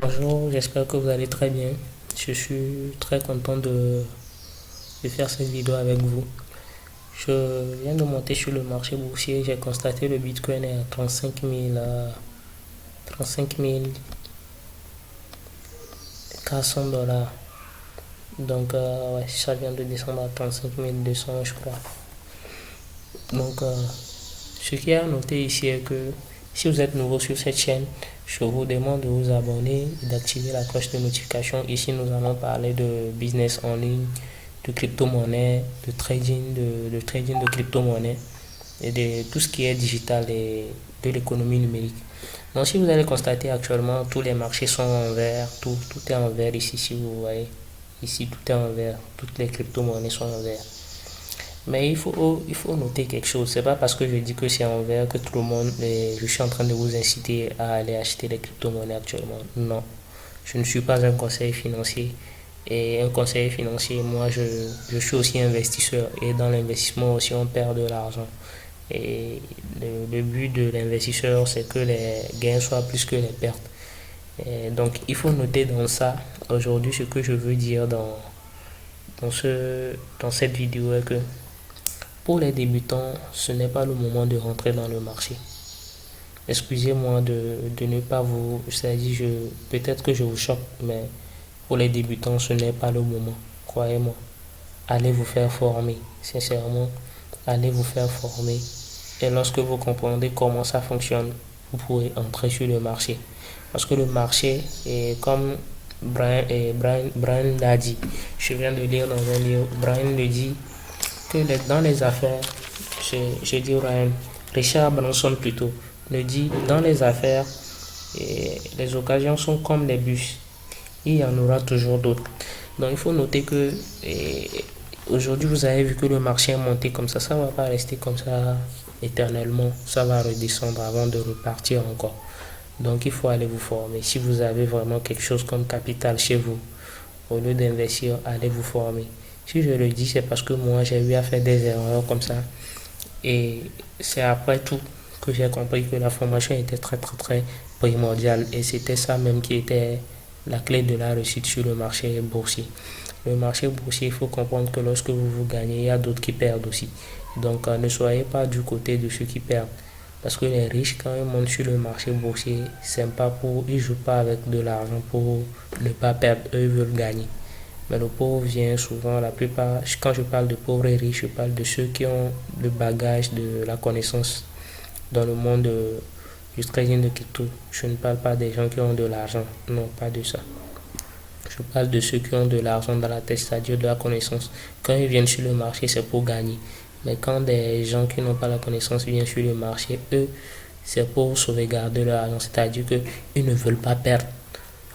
Bonjour, j'espère que vous allez très bien. Je suis très content de faire cette vidéo avec vous. Je viens de monter sur le marché boursier. J'ai constaté le Bitcoin est à 35 400 dollars. Donc, ouais, ça vient de descendre à 35 200, je crois. Donc, ce qui est à noter ici est que si vous êtes nouveau sur cette chaîne, je vous demande de vous abonner et d'activer la cloche de notification. Ici, nous allons parler de business en ligne, de crypto-monnaie, de trading de crypto-monnaie et de tout ce qui est digital et de l'économie numérique. Donc, si vous allez constater actuellement, tous les marchés sont en vert, tout est en vert ici, si vous voyez. Ici, tout est en vert, toutes les crypto-monnaies sont en vert. Mais il faut noter quelque chose. C'est pas parce que je dis que c'est en vert que tout le monde, je suis en train de vous inciter à aller acheter les crypto-monnaies actuellement. Non. Je ne suis pas un conseiller financier. Et un conseiller financier, moi, je suis aussi investisseur. Et dans l'investissement aussi, on perd de l'argent. Et le but de l'investisseur, c'est que les gains soient plus que les pertes. Et donc, il faut noter dans ça, aujourd'hui, ce que je veux dire dans cette vidéo est que pour les débutants, ce n'est pas le moment de rentrer dans le marché. Excusez-moi de ne pas vous... C'est-à-dire, peut-être que je vous choque, mais pour les débutants, ce n'est pas le moment. Croyez-moi. Allez vous faire former. Sincèrement, allez vous faire former. Et lorsque vous comprendrez comment ça fonctionne, vous pourrez entrer sur le marché. Parce que le marché, est comme Brian l'a dit, je viens de lire dans un livre, Brian le dit, que dans les affaires, je dis Ryan, Richard Branson plutôt, le dit, dans les affaires, les occasions sont comme les bus. Il y en aura toujours d'autres. Donc il faut noter que aujourd'hui vous avez vu que le marché est monté comme ça ne va pas rester comme ça éternellement. Ça va redescendre avant de repartir encore. Donc il faut aller vous former. Si vous avez vraiment quelque chose comme capital chez vous, au lieu d'investir, allez vous former. Si je le dis, c'est parce que moi, j'ai eu à faire des erreurs comme ça. Et c'est après tout que j'ai compris que la formation était très, très, très primordiale. Et c'était ça même qui était la clé de la réussite sur le marché boursier. Le marché boursier, il faut comprendre que lorsque vous gagnez, il y a d'autres qui perdent aussi. Donc, ne soyez pas du côté de ceux qui perdent. Parce que les riches, quand ils montent sur le marché boursier, ils jouent pas avec de l'argent pour ne pas perdre, eux ils veulent gagner. Mais le pauvre vient souvent, la plupart, quand je parle de pauvres et riches, je parle de ceux qui ont le bagage de la connaissance dans le monde du trading de crypto. Je ne parle pas des gens qui ont de l'argent, non, pas de ça. Je parle de ceux qui ont de l'argent dans la tête, c'est-à-dire de la connaissance. Quand ils viennent sur le marché, c'est pour gagner. Mais quand des gens qui n'ont pas la connaissance viennent sur le marché, eux, c'est pour sauvegarder leur argent, c'est-à-dire qu'ils ne veulent pas perdre.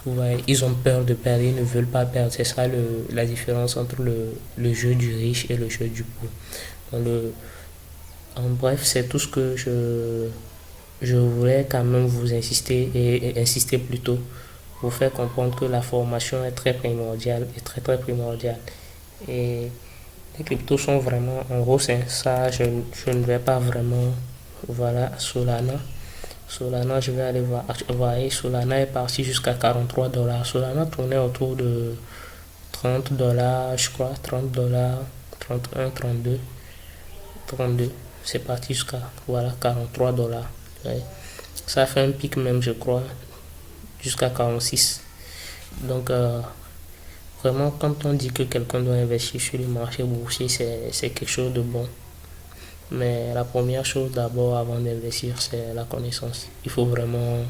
Vous voyez, ils ont peur de perdre, ils ne veulent pas perdre. C'est ça la différence entre le jeu du riche et le jeu du pauvre. En bref, c'est tout ce que je voulais quand même vous insister et insister plutôt pour faire comprendre que la formation est très primordiale et très très primordiale. Et les cryptos sont vraiment en hausse, hein. Ça, je ne vais pas vraiment. Voilà, Solana, je vais aller voir. Vous voyez, Solana est parti jusqu'à 43 dollars. Solana tournait autour de 30 dollars, je crois, 30 dollars, 31, 32, 32. C'est parti jusqu'à, voilà, 43 dollars. Ouais. Ça a fait un pic même, je crois, jusqu'à 46. Donc, vraiment, quand on dit que quelqu'un doit investir sur le marché boursier, c'est quelque chose de bon. Mais la première chose d'abord avant d'investir, c'est la connaissance. Il faut vraiment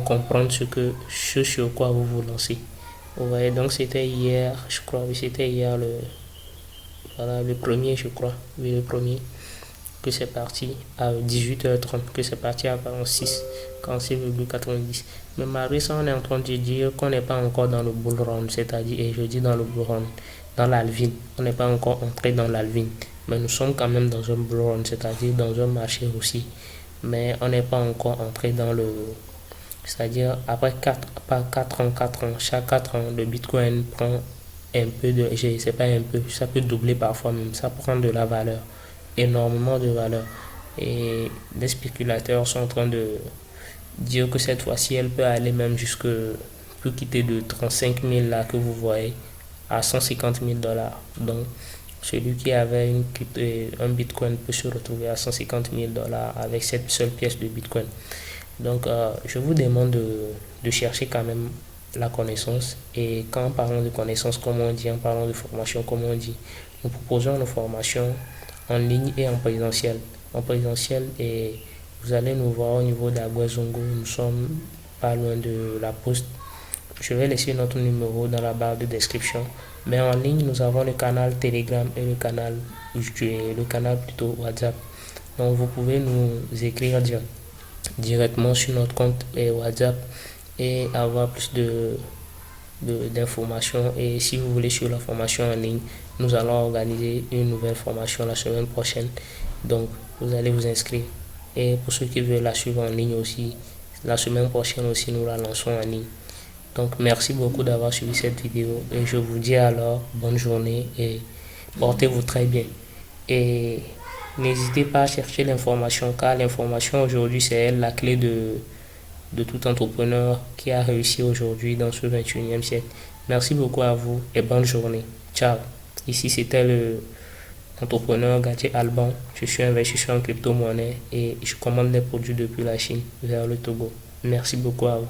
comprendre ce sur quoi vous vous lancez. Vous voyez, donc c'était hier, je crois, oui, c'était hier voilà, le premier, je crois, oui, le premier, que c'est parti à 18h30, que c'est parti à 46,90. Mais malgré ça, on est en train de dire qu'on n'est pas encore dans le bull run, c'est-à-dire, et je dis dans le bull run, dans l'alvin. On n'est pas encore entré dans l'alvin. Mais nous sommes quand même dans un bull run, c'est-à-dire dans un marché aussi. Mais on n'est pas encore entré dans le... C'est-à-dire, après 4 ans, chaque 4 ans, le Bitcoin prend un peu de... Je sais pas un peu, ça peut doubler parfois même. Ça prend de la valeur, énormément de valeur. Et les spéculateurs sont en train dire que cette fois-ci, elle peut aller même peut quitter de 35 000 là que vous voyez à 150 000 dollars. Donc, celui qui avait un bitcoin peut se retrouver à 150 000 dollars avec cette seule pièce de bitcoin. Donc, je vous demande de chercher quand même la connaissance. Et quand parlons de connaissance, comme on dit, en parlant de formation, comme on dit, nous proposons nos formations en ligne et en présentiel. En présentiel, et vous allez nous voir au niveau d'Aguazongo. Nous sommes pas loin de la poste. Je vais laisser notre numéro dans la barre de description. Mais en ligne, nous avons le canal Telegram et le canal plutôt WhatsApp. Donc, vous pouvez nous écrire directement sur notre compte WhatsApp et avoir plus d'informations. Et si vous voulez suivre la formation en ligne, nous allons organiser une nouvelle formation la semaine prochaine. Donc, vous allez vous inscrire. Et pour ceux qui veulent la suivre en ligne aussi, la semaine prochaine aussi, nous la lançons en ligne. Donc, merci beaucoup d'avoir suivi cette vidéo. Et je vous dis alors, bonne journée et portez-vous très bien. Et n'hésitez pas à chercher l'information, car l'information aujourd'hui, c'est elle la clé de tout entrepreneur qui a réussi aujourd'hui dans ce 21e siècle. Merci beaucoup à vous et bonne journée. Ciao. Ici, c'était le entrepreneur Gadget Alban. Je suis investisseur en crypto-monnaie et je commande des produits depuis la Chine vers le Togo. Merci beaucoup à vous.